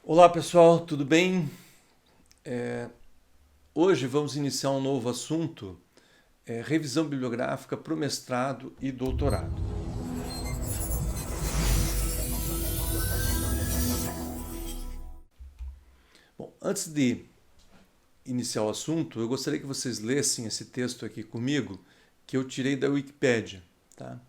Olá pessoal, tudo bem? Hoje vamos iniciar um novo assunto, revisão bibliográfica para o mestrado e doutorado. Bom, antes de iniciar o assunto, eu gostaria que vocês lessem esse texto aqui comigo, que eu tirei da Wikipédia. Tá?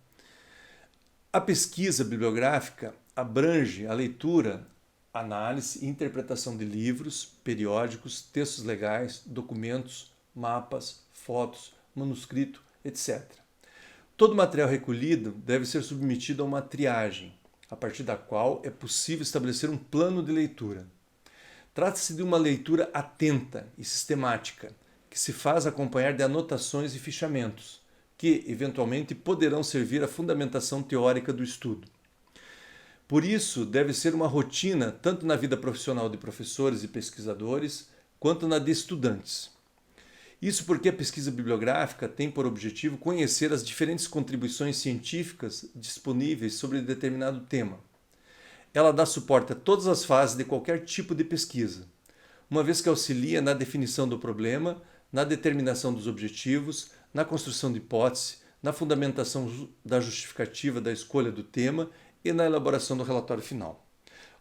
A pesquisa bibliográfica abrange a leitura, análise e interpretação de livros, periódicos, textos legais, documentos, mapas, fotos, manuscrito, etc. Todo material recolhido deve ser submetido a uma triagem, a partir da qual é possível estabelecer um plano de leitura. Trata-se de uma leitura atenta e sistemática, que se faz acompanhar de anotações e fichamentos, que, eventualmente, poderão servir à fundamentação teórica do estudo. Por isso, deve ser uma rotina tanto na vida profissional de professores e pesquisadores, quanto na de estudantes. Isso porque a pesquisa bibliográfica tem por objetivo conhecer as diferentes contribuições científicas disponíveis sobre determinado tema. Ela dá suporte a todas as fases de qualquer tipo de pesquisa, uma vez que auxilia na definição do problema, na determinação dos objetivos, na construção de hipótese, na fundamentação da justificativa da escolha do tema e na elaboração do relatório final.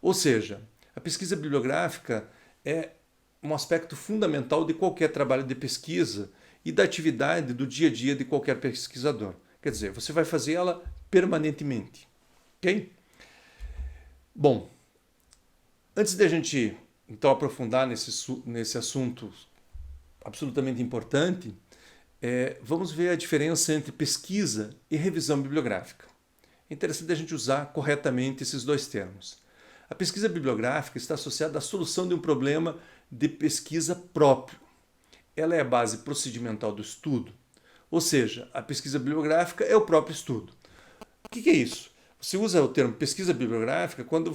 Ou seja, a pesquisa bibliográfica é um aspecto fundamental de qualquer trabalho de pesquisa e da atividade do dia a dia de qualquer pesquisador. Quer dizer, você vai fazer ela permanentemente. Ok? Bom, antes de a gente então aprofundar nesse assunto absolutamente importante, vamos ver a diferença entre pesquisa e revisão bibliográfica. É interessante a gente usar corretamente esses dois termos. A pesquisa bibliográfica está associada à solução de um problema de pesquisa próprio. Ela é a base procedimental do estudo, ou seja, a pesquisa bibliográfica é o próprio estudo. O que é isso? Você usa o termo pesquisa bibliográfica quando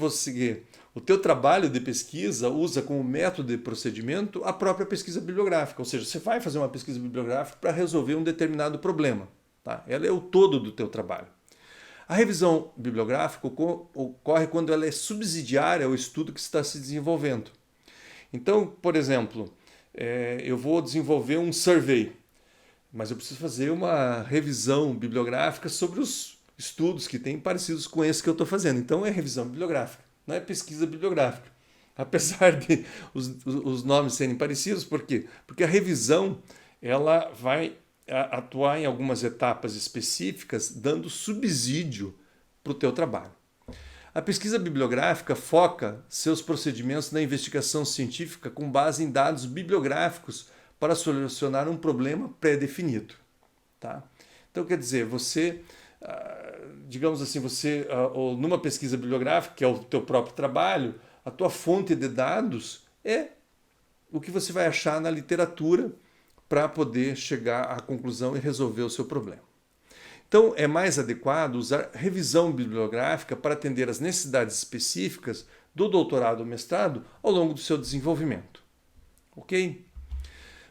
o teu trabalho de pesquisa usa como método de procedimento a própria pesquisa bibliográfica, ou seja, você vai fazer uma pesquisa bibliográfica para resolver um determinado problema. Tá? Ela é o todo do teu trabalho. A revisão bibliográfica ocorre quando ela é subsidiária ao estudo que está se desenvolvendo. Então, por exemplo, eu vou desenvolver um survey, mas eu preciso fazer uma revisão bibliográfica sobre os estudos que têm parecidos com esse que eu estou fazendo. Então é revisão bibliográfica, não é pesquisa bibliográfica. Apesar de os nomes serem parecidos, por quê? Porque a revisão ela vai atuar em algumas etapas específicas, dando subsídio para o teu trabalho. A pesquisa bibliográfica foca seus procedimentos na investigação científica com base em dados bibliográficos para solucionar um problema pré-definido. Tá? Então, quer dizer, você, digamos assim, ou numa pesquisa bibliográfica, que é o teu próprio trabalho, a tua fonte de dados é o que você vai achar na literatura para poder chegar à conclusão e resolver o seu problema. Então, é mais adequado usar revisão bibliográfica para atender às necessidades específicas do doutorado ou mestrado ao longo do seu desenvolvimento. Ok?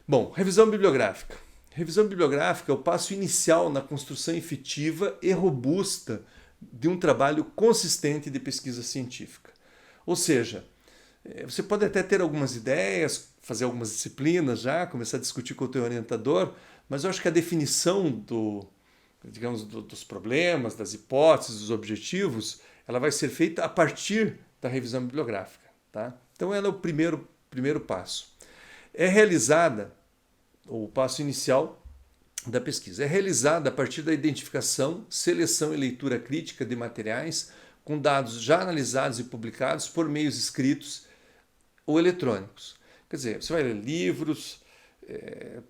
Bom, revisão bibliográfica. Revisão bibliográfica é o passo inicial na construção efetiva e robusta de um trabalho consistente de pesquisa científica. Ou seja, você pode até ter algumas ideias, fazer algumas disciplinas já, começar a discutir com o teu orientador, mas eu acho que a definição dos problemas, das hipóteses, dos objetivos, ela vai ser feita a partir da revisão bibliográfica. Tá? Então, ela é o primeiro passo. O passo inicial da pesquisa é realizada a partir da identificação, seleção e leitura crítica de materiais com dados já analisados e publicados por meios escritos ou eletrônicos. Quer dizer, você vai ler livros,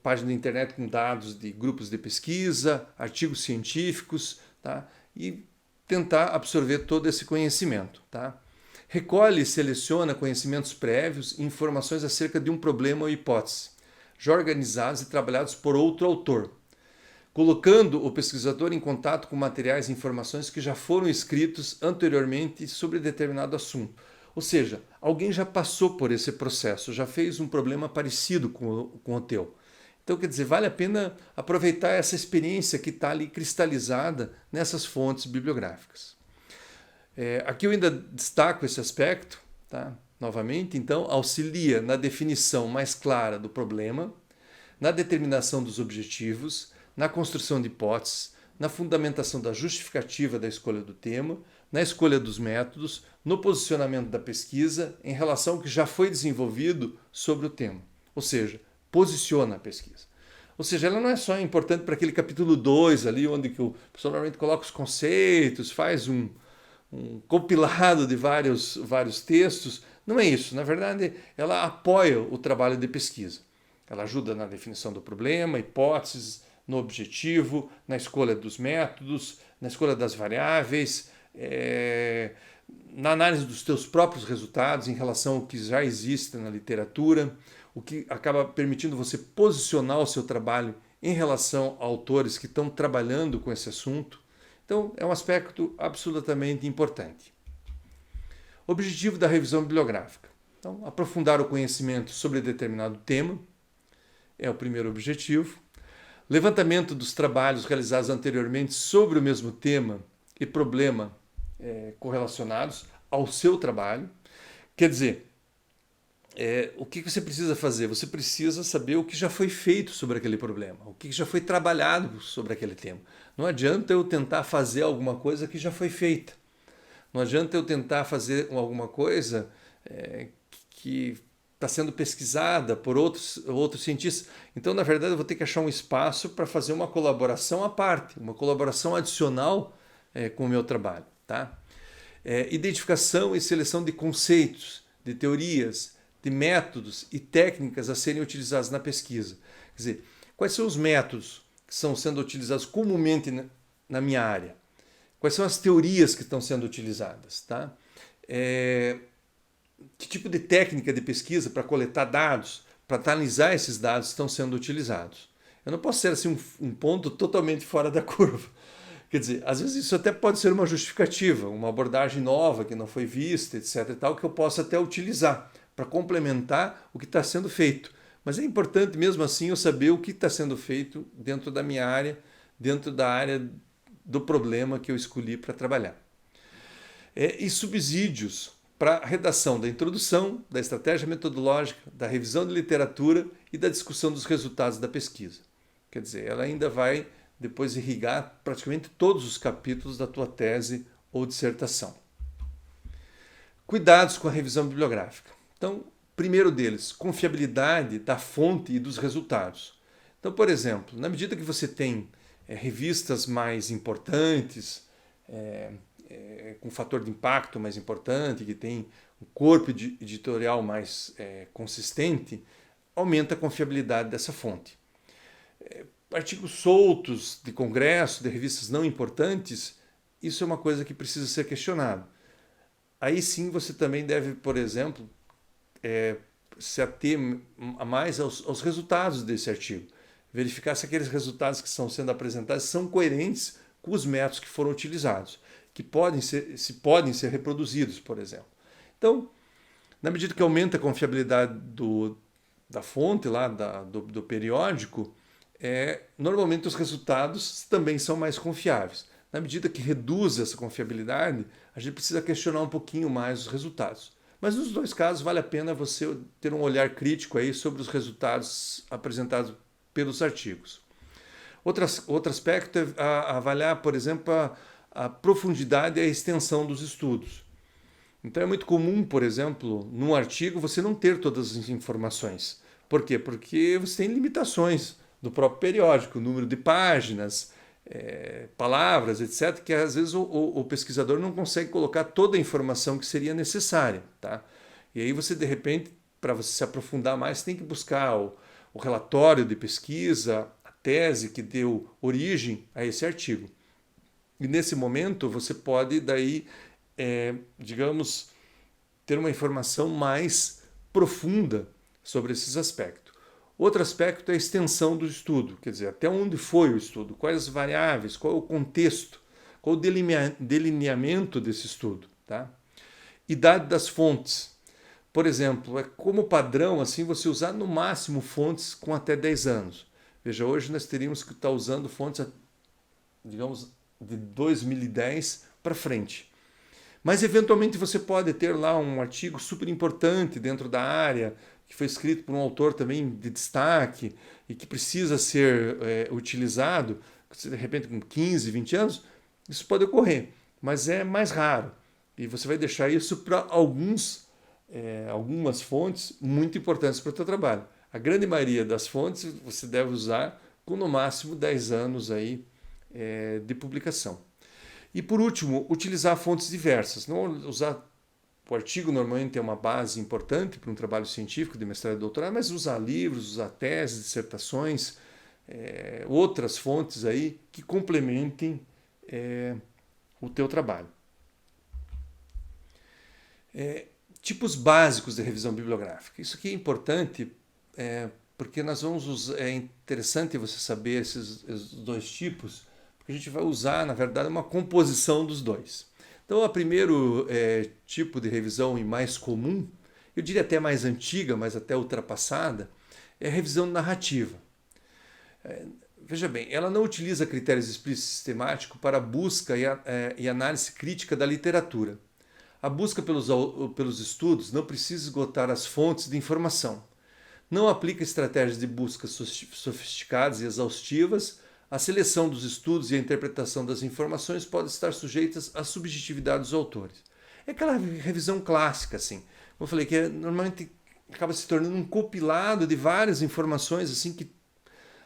página da internet com dados de grupos de pesquisa, artigos científicos, tá? E tentar absorver todo esse conhecimento. Tá? Recolhe e seleciona conhecimentos prévios e informações acerca de um problema ou hipótese, já organizados e trabalhados por outro autor, colocando o pesquisador em contato com materiais e informações que já foram escritos anteriormente sobre determinado assunto. Ou seja, alguém já passou por esse processo, já fez um problema parecido com o teu. Então, quer dizer, vale a pena aproveitar essa experiência que está ali cristalizada nessas fontes bibliográficas. Aqui eu ainda destaco esse aspecto, tá? novamente, então, auxilia na definição mais clara do problema, na determinação dos objetivos, na construção de hipóteses, na fundamentação da justificativa da escolha do tema, na escolha dos métodos, no posicionamento da pesquisa em relação ao que já foi desenvolvido sobre o tema. Ou seja, posiciona a pesquisa. Ou seja, ela não é só importante para aquele capítulo 2 ali, onde que o professor normalmente coloca os conceitos, faz um compilado de vários textos. Não é isso. Na verdade, ela apoia o trabalho de pesquisa. Ela ajuda na definição do problema, hipóteses, no objetivo, na escolha dos métodos, na escolha das variáveis, na análise dos teus próprios resultados em relação ao que já existe na literatura, o que acaba permitindo você posicionar o seu trabalho em relação a autores que estão trabalhando com esse assunto. Então, é um aspecto absolutamente importante. Objetivo da revisão bibliográfica. Então, aprofundar o conhecimento sobre determinado tema é o primeiro objetivo. Levantamento dos trabalhos realizados anteriormente sobre o mesmo tema e problema correlacionados ao seu trabalho. Quer dizer, o que você precisa fazer? Você precisa saber o que já foi feito sobre aquele problema, o que já foi trabalhado sobre aquele tema. Não adianta eu tentar fazer alguma coisa que já foi feita. Não adianta eu tentar fazer alguma coisa que está sendo pesquisada por outros cientistas. Então, na verdade, eu vou ter que achar um espaço para fazer uma colaboração à parte, uma colaboração adicional com o meu trabalho. Tá? Identificação e seleção de conceitos, de teorias, de métodos e técnicas a serem utilizados na pesquisa. Quer dizer, quais são os métodos que estão sendo utilizados comumente na minha área? Quais são as teorias que estão sendo utilizadas? Tá? Que tipo de técnica de pesquisa para coletar dados, para analisar esses dados estão sendo utilizados? Eu não posso ser assim um ponto totalmente fora da curva. Quer dizer, às vezes isso até pode ser uma justificativa, uma abordagem nova que não foi vista, etc. e tal, que eu posso até utilizar para complementar o que está sendo feito. Mas é importante mesmo assim eu saber o que está sendo feito dentro da minha área, dentro da área do problema que eu escolhi para trabalhar. E subsídios para a redação da introdução, da estratégia metodológica, da revisão de literatura e da discussão dos resultados da pesquisa. Quer dizer, ela ainda vai depois irrigar praticamente todos os capítulos da tua tese ou dissertação. Cuidados com a revisão bibliográfica. Então, primeiro deles, confiabilidade da fonte e dos resultados. Então, por exemplo, na medida que você tem revistas mais importantes, com um fator de impacto mais importante, que tem um corpo editorial mais consistente, aumenta a confiabilidade dessa fonte. Artigos soltos de congresso, de revistas não importantes, isso é uma coisa que precisa ser questionado. Aí sim você também deve, por exemplo, se ater mais aos resultados desse artigo. Verificar se aqueles resultados que estão sendo apresentados são coerentes com os métodos que foram utilizados, que podem ser reproduzidos, por exemplo. Então, na medida que aumenta a confiabilidade da fonte, lá, do periódico, normalmente os resultados também são mais confiáveis. Na medida que reduz essa confiabilidade, a gente precisa questionar um pouquinho mais os resultados. Mas nos dois casos vale a pena você ter um olhar crítico aí sobre os resultados apresentados pelos artigos. Outro aspecto é avaliar, por exemplo, a profundidade e a extensão dos estudos. Então é muito comum, por exemplo, num artigo você não ter todas as informações. Por quê? Porque você tem limitações do próprio periódico, número de páginas, palavras, etc., que às vezes o pesquisador não consegue colocar toda a informação que seria necessária. Tá? E aí você, de repente, para você se aprofundar mais, tem que buscar o relatório de pesquisa, a tese que deu origem a esse artigo. E nesse momento você pode daí, digamos, ter uma informação mais profunda sobre esses aspectos. Outro aspecto é a extensão do estudo, quer dizer, até onde foi o estudo, quais as variáveis, qual é o contexto, qual o delineamento desse estudo. Tá? Idade das fontes. Por exemplo, é como padrão assim você usar no máximo fontes com até 10 anos. Veja, hoje nós teríamos que estar usando fontes, digamos, de 2010 para frente. Mas eventualmente você pode ter lá um artigo super importante dentro da área, que foi escrito por um autor também de destaque e que precisa ser utilizado, de repente com 15, 20 anos, isso pode ocorrer, mas é mais raro. E você vai deixar isso para algumas fontes muito importantes para o seu trabalho. A grande maioria das fontes você deve usar com no máximo 10 anos aí, de publicação. E por último, utilizar fontes diversas. Não usar o artigo normalmente é uma base importante para um trabalho científico de mestrado e doutorado, mas usar livros, usar teses, dissertações, outras fontes aí que complementem o teu trabalho. Tipos básicos de revisão bibliográfica. Isso aqui é importante porque nós vamos usar, é interessante você saber esses dois tipos, porque a gente vai usar, na verdade, uma composição dos dois. Então, o primeiro tipo de revisão e mais comum, eu diria até mais antiga, mas até ultrapassada, é a revisão narrativa. Veja bem, ela não utiliza critérios explícitos sistemáticos para a busca e análise crítica da literatura. A busca pelos estudos não precisa esgotar as fontes de informação. Não aplica estratégias de busca sofisticadas e exaustivas. A seleção dos estudos e a interpretação das informações podem estar sujeitas à subjetividade dos autores. É aquela revisão clássica, assim. Como eu falei, que normalmente acaba se tornando um compilado de várias informações, assim, que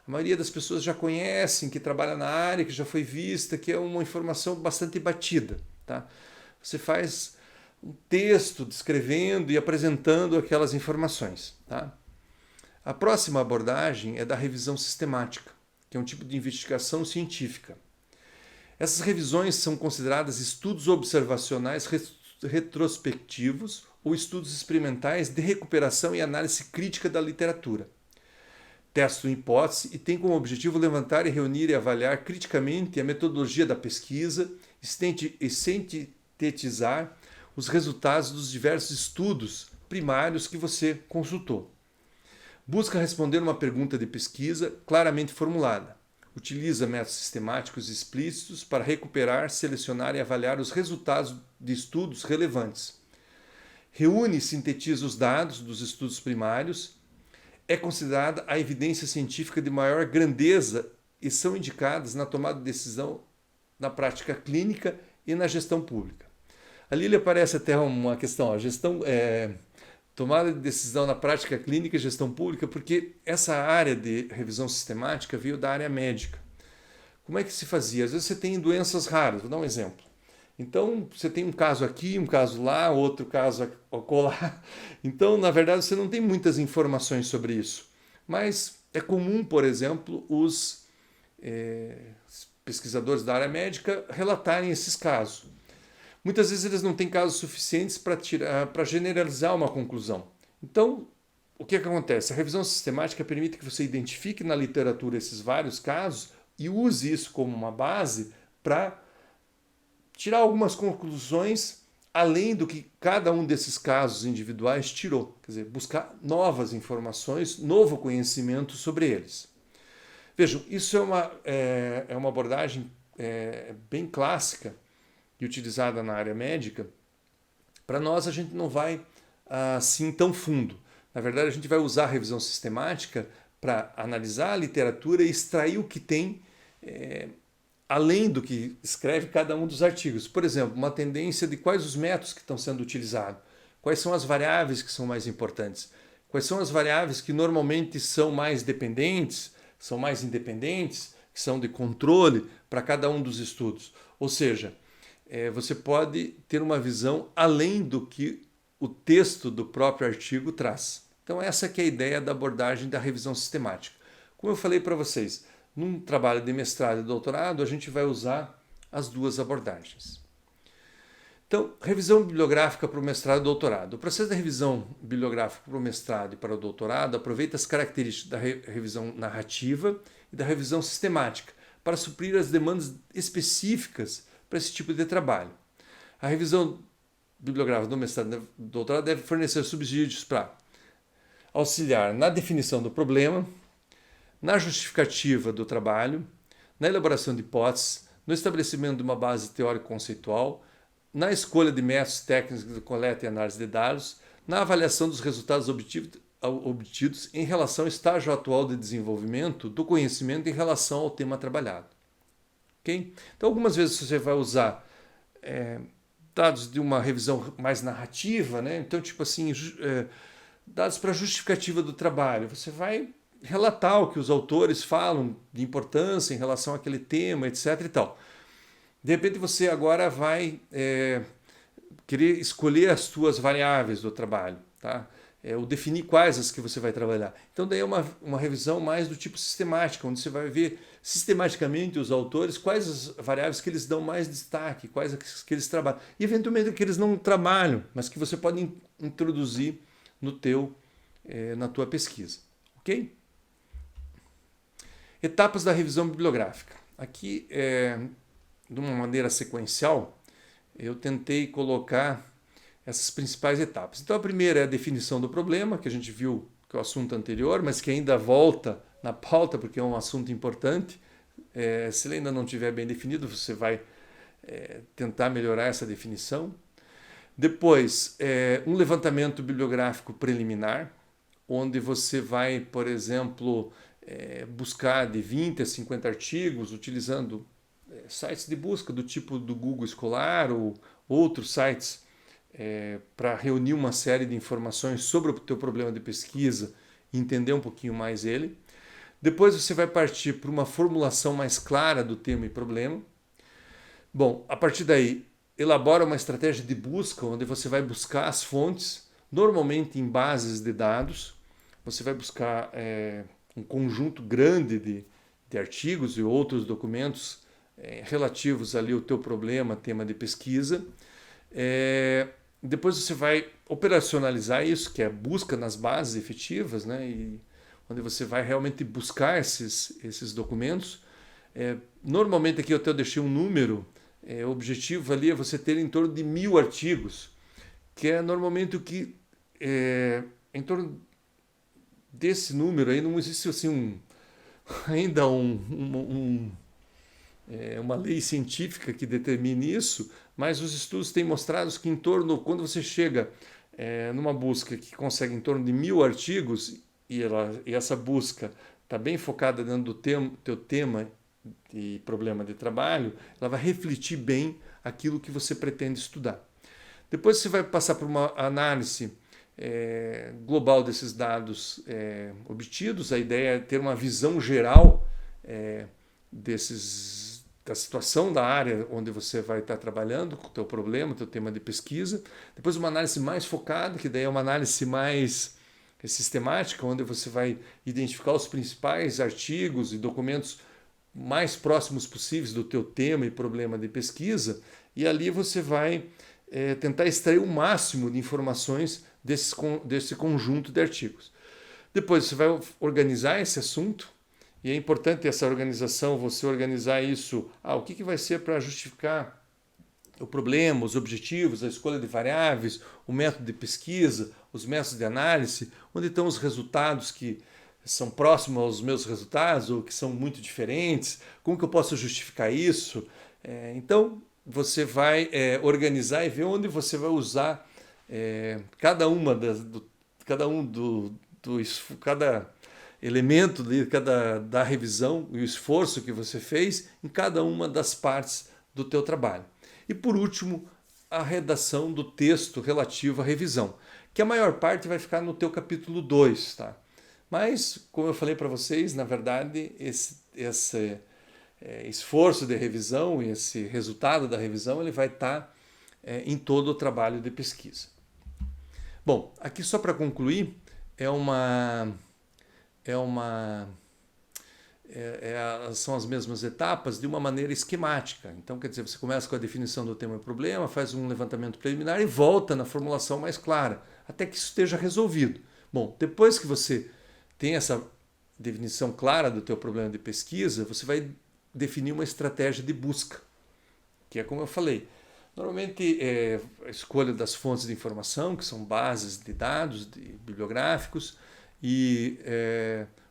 a maioria das pessoas já conhecem, que trabalha na área, que já foi vista, que é uma informação bastante batida. Tá? Você faz um texto descrevendo e apresentando aquelas informações. Tá? A próxima abordagem é da revisão sistemática, que é um tipo de investigação científica. Essas revisões são consideradas estudos observacionais retrospectivos ou estudos experimentais de recuperação e análise crítica da literatura. Testam hipótese e têm como objetivo levantar e reunir e avaliar criticamente a metodologia da pesquisa e sintetizar os resultados dos diversos estudos primários que você consultou. Busca responder uma pergunta de pesquisa claramente formulada. Utiliza métodos sistemáticos explícitos para recuperar, selecionar e avaliar os resultados de estudos relevantes. Reúne e sintetiza os dados dos estudos primários. É considerada a evidência científica de maior grandeza e são indicadas na tomada de decisão na prática clínica e na gestão pública. Ali ele aparece até uma questão, a gestão tomada de decisão na prática clínica e gestão pública, porque essa área de revisão sistemática veio da área médica. Como é que se fazia? Às vezes você tem doenças raras, vou dar um exemplo. Então, você tem um caso aqui, um caso lá, outro caso acolá. Então, na verdade, você não tem muitas informações sobre isso. Mas é comum, por exemplo, os pesquisadores da área médica relatarem esses casos. Muitas vezes eles não têm casos suficientes para generalizar uma conclusão. Então, o que acontece? A revisão sistemática permite que você identifique na literatura esses vários casos e use isso como uma base para tirar algumas conclusões além do que cada um desses casos individuais tirou. Quer dizer, buscar novas informações, novo conhecimento sobre eles. Vejam, isso é uma abordagem bem clássica e utilizada na área médica. Para nós, a gente não vai assim tão fundo. Na verdade, a gente vai usar a revisão sistemática para analisar a literatura e extrair o que tem além do que escreve cada um dos artigos. Por exemplo, uma tendência de quais os métodos que estão sendo utilizados, quais são as variáveis que são mais importantes, quais são as variáveis que normalmente são mais dependentes, são mais independentes, que são de controle para cada um dos estudos. Ou seja, você pode ter uma visão além do que o texto do próprio artigo traz. Então essa que é a ideia da abordagem da revisão sistemática. Como eu falei para vocês, num trabalho de mestrado e doutorado, a gente vai usar as duas abordagens. Então, revisão bibliográfica para o mestrado e doutorado. O processo de revisão bibliográfica para o mestrado e para o doutorado aproveita as características da revisão narrativa e da revisão sistemática para suprir as demandas específicas para esse tipo de trabalho. A revisão bibliográfica do mestrado e do doutorado deve fornecer subsídios para auxiliar na definição do problema, na justificativa do trabalho, na elaboração de hipóteses, no estabelecimento de uma base teórico-conceitual, na escolha de métodos técnicos de coleta e análise de dados, na avaliação dos resultados obtidos em relação ao estágio atual de desenvolvimento do conhecimento em relação ao tema trabalhado. Okay? Então, algumas vezes você vai usar dados de uma revisão mais narrativa, né? Então, tipo assim, dados para justificativa do trabalho. Você vai relatar o que os autores falam de importância em relação àquele tema, etc. e tal. De repente você agora vai querer escolher as suas variáveis do trabalho, tá? Ou definir quais as que você vai trabalhar. Então daí é uma revisão mais do tipo sistemática, onde você vai ver sistematicamente os autores, quais as variáveis que eles dão mais destaque, quais as que eles trabalham. E eventualmente que eles não trabalham, mas que você pode introduzir na tua pesquisa. Ok? Etapas da revisão bibliográfica. Aqui, de uma maneira sequencial, eu tentei colocar essas principais etapas. Então a primeira é a definição do problema, que a gente viu que é o assunto anterior, mas que ainda volta na pauta porque é um assunto importante. Se ele ainda não estiver bem definido, você vai tentar melhorar essa definição. Depois, um levantamento bibliográfico preliminar, onde você vai, por exemplo, buscar de 20 a 50 artigos, utilizando sites de busca do tipo do Google Escolar ou outros sites para reunir uma série de informações sobre o teu problema de pesquisa e entender um pouquinho mais ele. Depois você vai partir para uma formulação mais clara do tema e problema. Bom, a partir daí, elabora uma estratégia de busca, onde você vai buscar as fontes, normalmente em bases de dados. Você vai buscar um conjunto grande de artigos e outros documentos relativos ali ao teu problema, tema de pesquisa. Depois você vai operacionalizar isso, que é a busca nas bases efetivas, né? E onde você vai realmente buscar esses documentos. Normalmente aqui eu até deixei um número, o objetivo ali é você ter em torno de 1000 artigos, que é normalmente o que, em torno desse número aí não existe assim ainda uma lei científica que determine isso, mas os estudos têm mostrado que quando você chega numa busca que consegue em torno de 1000 artigos e essa busca está bem focada dentro do teu tema e problema de trabalho, ela vai refletir bem aquilo que você pretende estudar. Depois você vai passar por uma análise global desses dados obtidos. A ideia é ter uma visão geral da situação da área onde você vai estar trabalhando, com o teu problema, o teu tema de pesquisa. Depois uma análise mais focada, que daí é uma análise mais sistemática, onde você vai identificar os principais artigos e documentos mais próximos possíveis do teu tema e problema de pesquisa, e ali você vai tentar extrair o máximo de informações desse conjunto de artigos. Depois você vai organizar esse assunto, e é importante essa organização, você organizar isso, o que vai ser para justificar o problema, os objetivos, a escolha de variáveis, o método de pesquisa, os métodos de análise, onde estão os resultados que são próximos aos meus resultados ou que são muito diferentes, como que eu posso justificar isso? Então, você vai organizar e ver onde você vai usar cada elemento da revisão e o esforço que você fez em cada uma das partes do teu trabalho. E por último, a redação do texto relativo à revisão, que a maior parte vai ficar no teu capítulo 2, tá? Mas, como eu falei para vocês, na verdade, esse esforço de revisão e esse resultado da revisão ele vai estar em todo o trabalho de pesquisa. Bom, aqui só para concluir, são as mesmas etapas de uma maneira esquemática. Então, quer dizer, você começa com a definição do tema e problema, faz um levantamento preliminar e volta na formulação mais clara, até que isso esteja resolvido. Bom, depois que você tem essa definição clara do teu problema de pesquisa, você vai definir uma estratégia de busca, que é como eu falei. Normalmente, a escolha das fontes de informação, que são bases de dados bibliográficos, e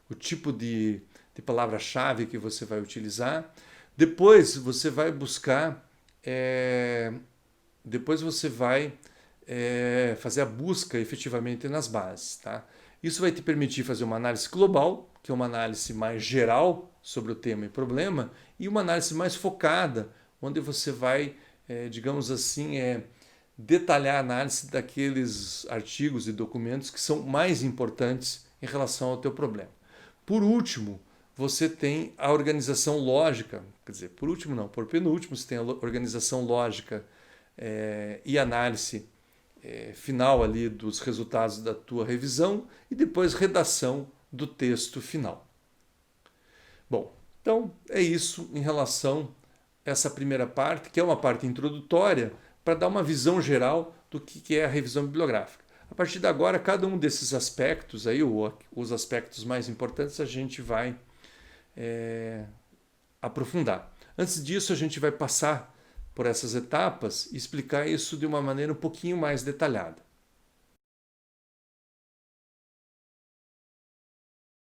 o tipo de palavra-chave que você vai utilizar. Depois, você vai buscar depois você vai fazer a busca efetivamente nas bases. Tá? Isso vai te permitir fazer uma análise global, que é uma análise mais geral sobre o tema e problema, e uma análise mais focada, onde você vai, digamos assim, detalhar a análise daqueles artigos e documentos que são mais importantes em relação ao teu problema. Por último, você tem a organização lógica, quer dizer, por último não, por penúltimo, você tem a organização lógica e análise final ali dos resultados da tua revisão e depois redação do texto final. Bom, então é isso em relação a essa primeira parte, que é uma parte introdutória, para dar uma visão geral do que é a revisão bibliográfica. A partir de agora, cada um desses aspectos, aí, os aspectos mais importantes, a gente vai aprofundar. Antes disso, a gente vai passar por essas etapas e explicar isso de uma maneira um pouquinho mais detalhada.